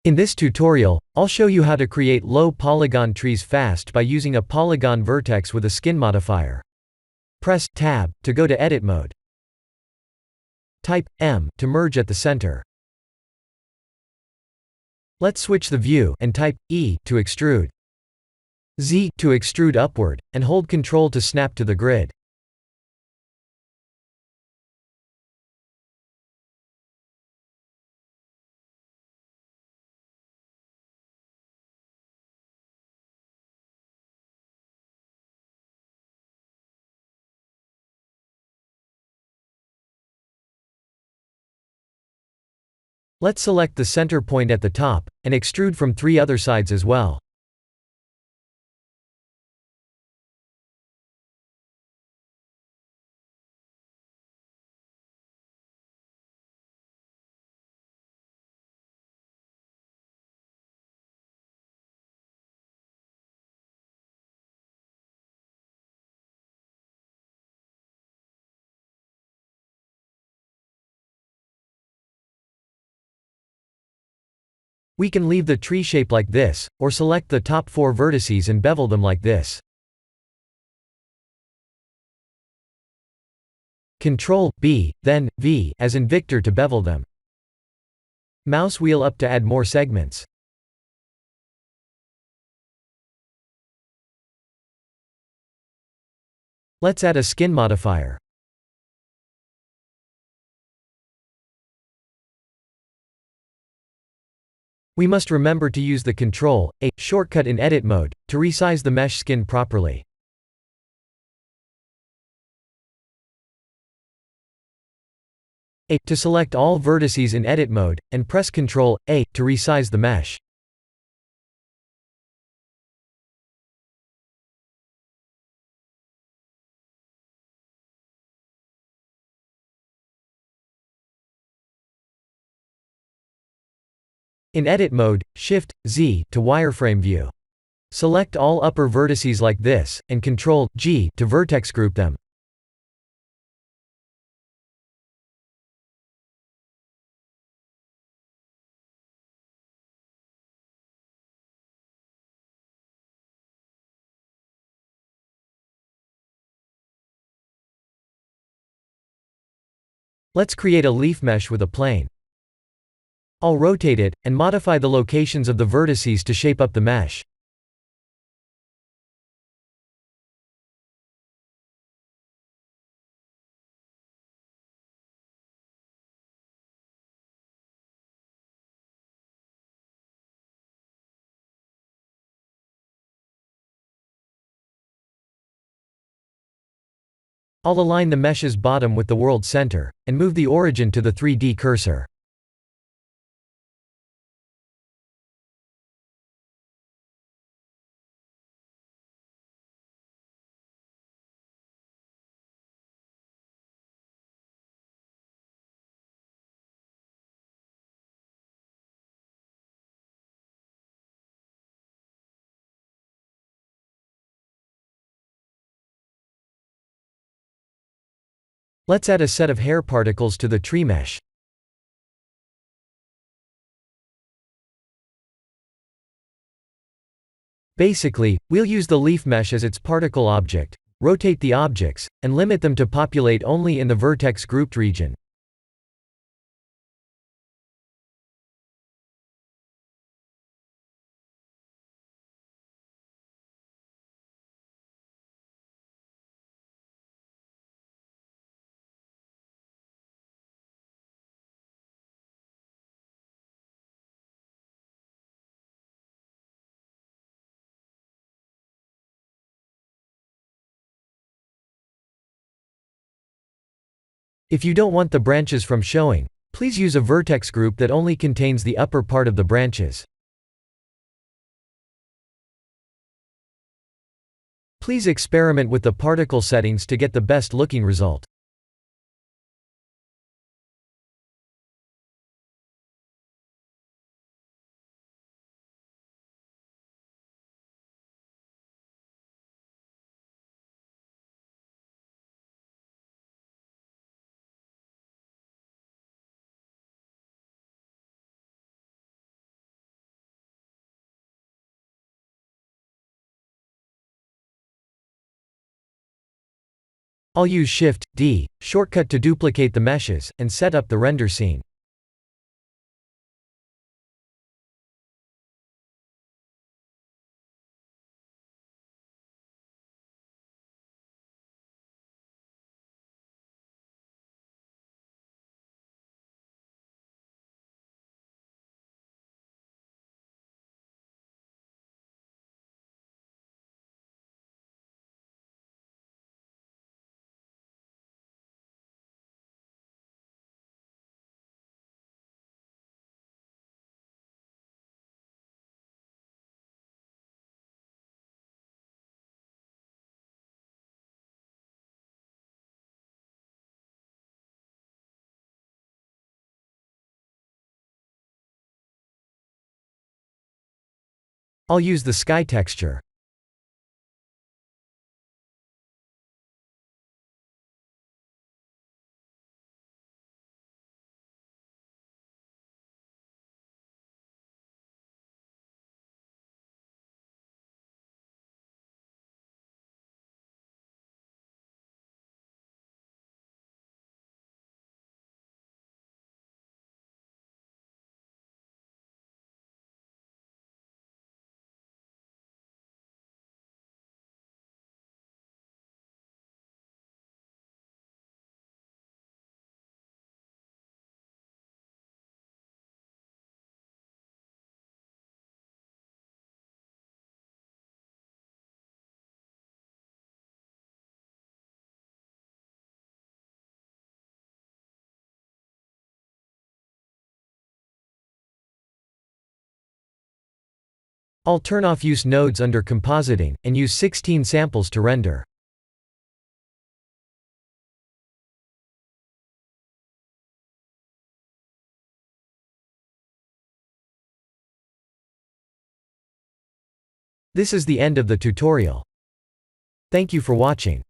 In this tutorial, I'll show you how to create low polygon trees fast by using a polygon vertex with a skin modifier. Press Tab to go to edit mode. Type M to merge at the center. Let's switch the view and type E to extrude. Z to extrude upward, and hold Ctrl to snap to the grid. Let's select the center point at the top, and extrude from 3 other sides as well. We can leave the tree shape like this, or select the top 4 vertices and bevel them like this. Ctrl B, then V as in Victor to bevel them. Mouse wheel up to add more segments. Let's add a skin modifier. We must remember to use the Ctrl-A shortcut in edit mode to resize the mesh skin properly. A to select all vertices in edit mode, and press Ctrl-A to resize the mesh. In edit mode, Shift-Z to wireframe view. Select all upper vertices like this, and Ctrl-G to vertex group them. Let's create a leaf mesh with a plane. I'll rotate it, and modify the locations of the vertices to shape up the mesh. I'll align the mesh's bottom with the world center, and move the origin to the 3D cursor. Let's add a set of hair particles to the tree mesh. Basically, we'll use the leaf mesh as its particle object, rotate the objects, and limit them to populate only in the vertex grouped region. If you don't want the branches from showing, please use a vertex group that only contains the upper part of the branches. Please experiment with the particle settings to get the best looking result. I'll use Shift-D shortcut to duplicate the meshes, and set up the render scene. I'll use the sky texture. I'll turn off Use Nodes under Compositing, and use 16 samples to render. This is the end of the tutorial. Thank you for watching.